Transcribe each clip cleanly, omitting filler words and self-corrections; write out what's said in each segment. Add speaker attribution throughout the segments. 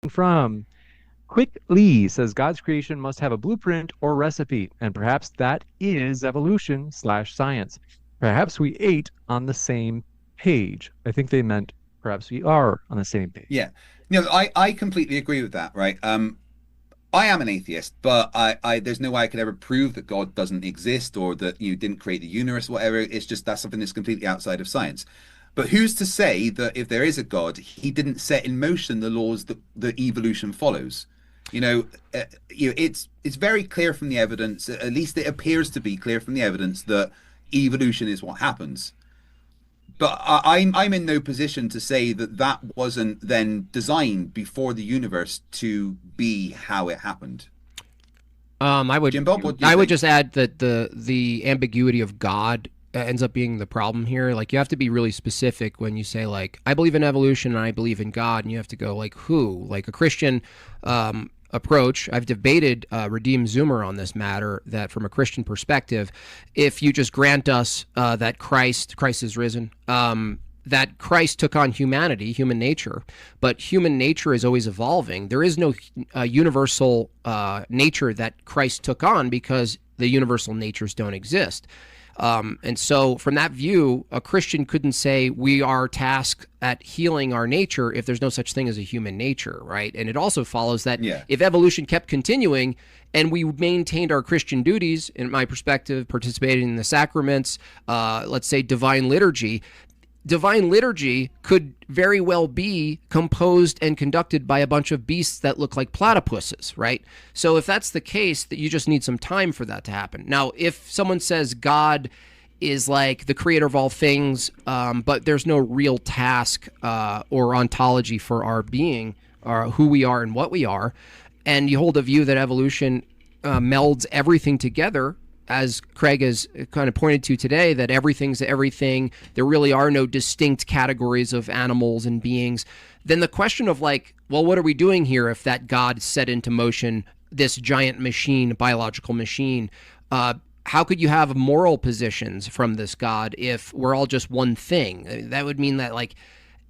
Speaker 1: from Quick Lee says God's creation must have a blueprint or recipe, and perhaps that is evolution slash science. Perhaps we ate on the same page. I think they meant perhaps we are on the same page.
Speaker 2: Yeah. I completely agree with that, right? I am an atheist, but there's no way I could ever prove that God doesn't exist or that you didn't create the universe, whatever. It's just that's something that's completely outside of science. But who's to say that if there is a God, he didn't set in motion the laws that evolution follows? You know, it's very clear from the evidence, at least it appears to be clear from the evidence that evolution is what happens. But I'm in no position to say that that wasn't then designed before the universe to be how it happened.
Speaker 3: I would
Speaker 2: Jim Bob, what do you
Speaker 3: I would
Speaker 2: think?
Speaker 3: just add that the ambiguity of God ends up being the problem here. Like you have to be really specific when you say like I believe in evolution and I believe in God, and you have to go like who? Like a Christian approach. I've debated Redeem Zoomer on this matter. That from a Christian perspective, if you just grant us that Christ is risen. That Christ took on humanity, human nature, but human nature is always evolving. There is no universal nature that Christ took on because the universal natures don't exist. And so, from that view, a Christian couldn't say we are tasked at healing our nature if there's no such thing as a human nature, right? And it also follows that
Speaker 2: Yeah.
Speaker 3: if evolution kept continuing and we maintained our Christian duties, in my perspective, participating in the sacraments, let's say divine liturgy could very well be composed and conducted by a bunch of beasts that look like platypuses, right? So if that's the case, that you just need some time for that to happen. Now, if someone says God is like the creator of all things, but there's no real task or ontology for our being, or who we are and what we are, and you hold a view that evolution melds everything together, as Craig has kind of pointed to today, that everything's everything, there really are no distinct categories of animals and beings, then the question of like, well, what are we doing here if that God set into motion this giant machine, biological machine? How could you have moral positions from this God if we're all just one thing? That would mean that like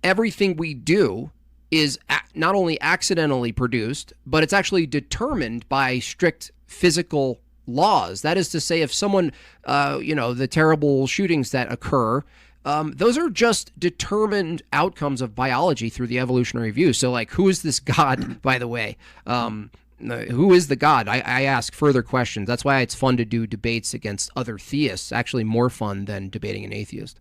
Speaker 3: everything we do is not only accidentally produced, but it's actually determined by strict physical laws. That is to say, if someone, the terrible shootings that occur, those are just determined outcomes of biology through the evolutionary view. So, like, who is this God, by the way? Who is the God? I ask further questions. That's why it's fun to do debates against other theists, actually more fun than debating an atheist.